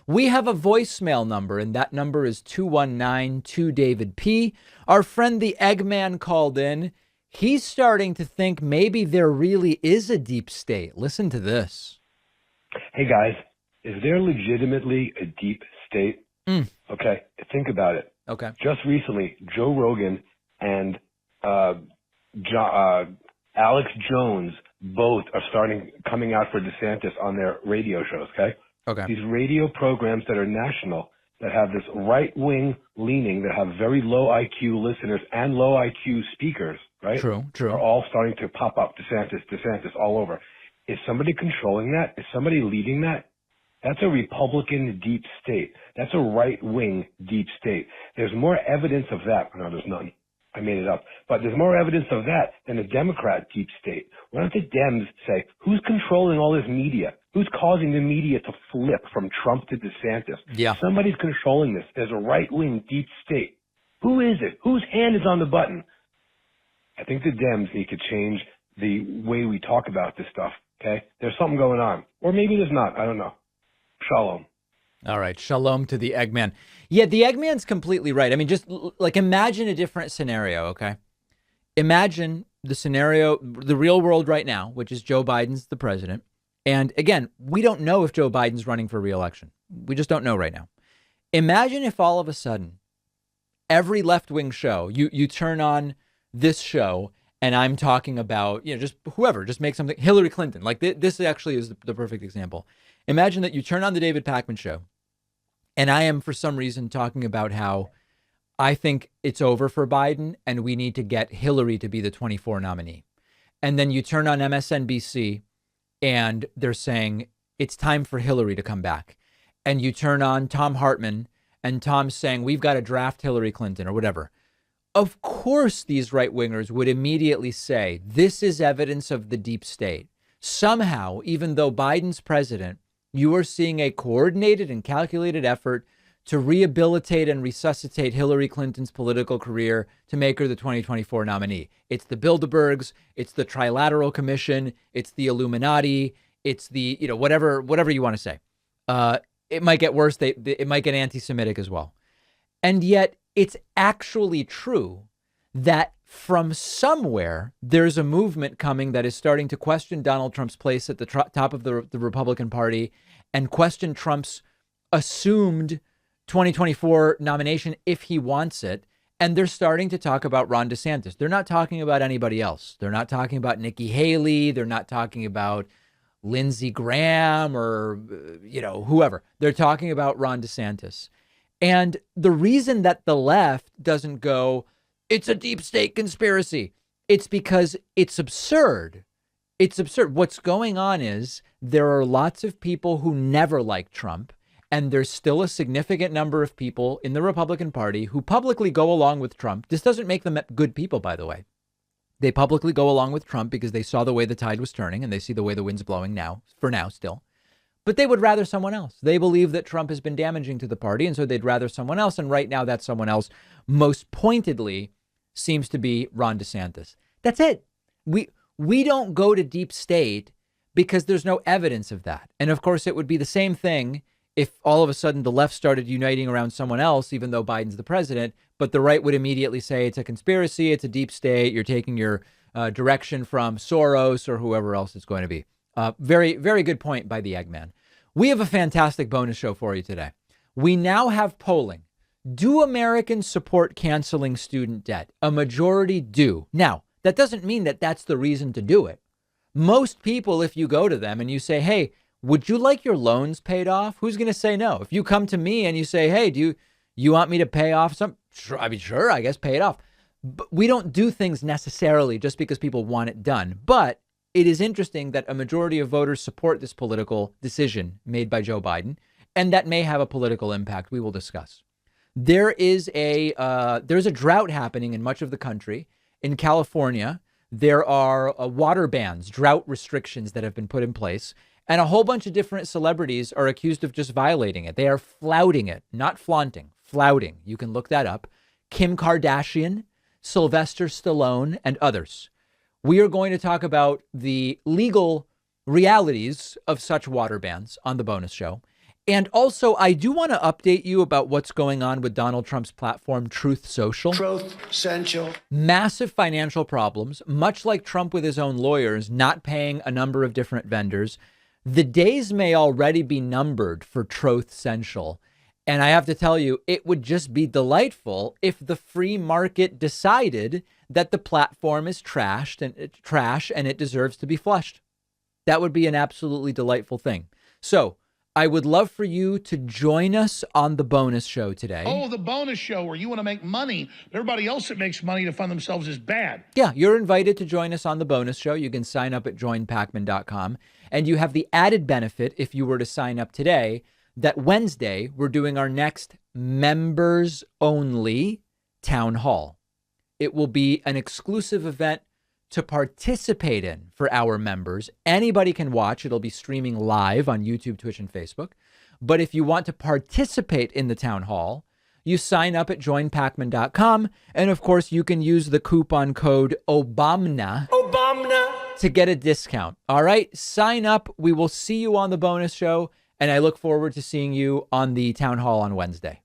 We have a voicemail number, and that number is 219-2 David P. Our friend the Eggman called in. He's starting to think maybe there really is a deep state. Listen to this. Hey, guys, is there legitimately a deep state? Okay, think about it. Okay. Just recently, Joe Rogan and Alex Jones both are coming out for DeSantis on their radio shows, okay? Okay. These radio programs that are national, that have this right-wing leaning, that have very low IQ listeners and low IQ speakers, right? True. Are all starting to pop up, DeSantis all over. Is somebody controlling that? Is somebody leading that? That's a Republican deep state. That's a right-wing deep state. There's more evidence of that. No, there's none. I made it up. But there's more evidence of that than a Democrat deep state. Why don't the Dems say, who's controlling all this media? Who's causing the media to flip from Trump to DeSantis? Yeah. Somebody's controlling this. There's a right-wing deep state. Who is it? Whose hand is on the button? I think the Dems need to change the way we talk about this stuff, okay? There's something going on. Or maybe there's not. I don't know. Shalom. All right. Shalom to the Eggman. Yeah, the Eggman's completely right. I mean, just like imagine a different scenario, okay? Imagine the scenario, the real world right now, which is Joe Biden's the president. And again, we don't know if Joe Biden's running for re-election. We just don't know right now. Imagine if all of a sudden, every left-wing show, you turn on this show and I'm talking about, just whoever, just make something, Hillary Clinton. Like this actually is the perfect example. Imagine that you turn on the David Pakman show and I am for some reason talking about how I think it's over for Biden and we need to get Hillary to be the 24 nominee. And then you turn on MSNBC and they're saying it's time for Hillary to come back. And you turn on Tom Hartman and Tom's saying we've got to draft Hillary Clinton or whatever. Of course, these right wingers would immediately say this is evidence of the deep state. Somehow, even though Biden's president, you are seeing a coordinated and calculated effort to rehabilitate and resuscitate Hillary Clinton's political career to make her the 2024 nominee. It's the Bilderbergs, it's the Trilateral Commission, it's the Illuminati, it's the, whatever you want to say. It might get worse. It might get anti-Semitic as well. And yet it's actually true that from somewhere, there's a movement coming that is starting to question Donald Trump's place at the top of the Republican Party and question Trump's assumed 2024 nomination if he wants it. And they're starting to talk about Ron DeSantis. They're not talking about anybody else. They're not talking about Nikki Haley. They're not talking about Lindsey Graham or, whoever. They're talking about Ron DeSantis. And the reason that the left doesn't go, it's a deep state conspiracy, it's because it's absurd. It's absurd. What's going on is there are lots of people who never liked Trump. And there's still a significant number of people in the Republican Party who publicly go along with Trump. This doesn't make them good people, by the way. They publicly go along with Trump because they saw the way the tide was turning and they see the way the wind's blowing now, for now still. But they would rather someone else. They believe that Trump has been damaging to the party, and so they'd rather someone else. And right now, that someone else most pointedly seems to be Ron DeSantis. That's it. We don't go to deep state because there's no evidence of that. And of course, it would be the same thing if all of a sudden the left started uniting around someone else, even though Biden's the president, but the right would immediately say it's a conspiracy, it's a deep state, you're taking your direction from Soros or whoever else it's going to be. Very, very good point by the Eggman. We have a fantastic bonus show for you today. We now have polling. Do Americans support canceling student debt? A majority do. Now, that doesn't mean that that's the reason to do it. Most people, if you go to them and you say, hey, would you like your loans paid off? Who's going to say no? If you come to me and you say, hey, do you want me to pay off some? Sure, I guess pay it off. But we don't do things necessarily just because people want it done. But it is interesting that a majority of voters support this political decision made by Joe Biden, and that may have a political impact. We will discuss. There's a drought happening in much of the country. In California, there are water bans, drought restrictions that have been put in place. And a whole bunch of different celebrities are accused of just violating it. They are flouting it, not flaunting, flouting. You can look that up. Kim Kardashian, Sylvester Stallone, and others. We are going to talk about the legal realities of such water bans on the bonus show. And also, I do want to update you about what's going on with Donald Trump's platform, Truth Social. Truth Social. Massive financial problems, much like Trump with his own lawyers, not paying a number of different vendors. The days may already be numbered for Truth Social. And I have to tell you, it would just be delightful if the free market decided that the platform is trash and it deserves to be flushed. That would be an absolutely delightful thing. So I would love for you to join us on the bonus show today. Oh, the bonus show where you want to make money. Everybody else that makes money to fund themselves is bad. Yeah, you're invited to join us on the bonus show. You can sign up at joinpacman.com. And you have the added benefit, if you were to sign up today, that Wednesday we're doing our next members only town hall. It will be an exclusive event to participate in for our members. Anybody can watch. It'll be streaming live on YouTube, Twitch, and Facebook. But if you want to participate in the town hall, you sign up at joinpacman.com. And of course, you can use the coupon code OBAMNA to get a discount. All right, sign up. We will see you on the bonus show. And I look forward to seeing you on the town hall on Wednesday.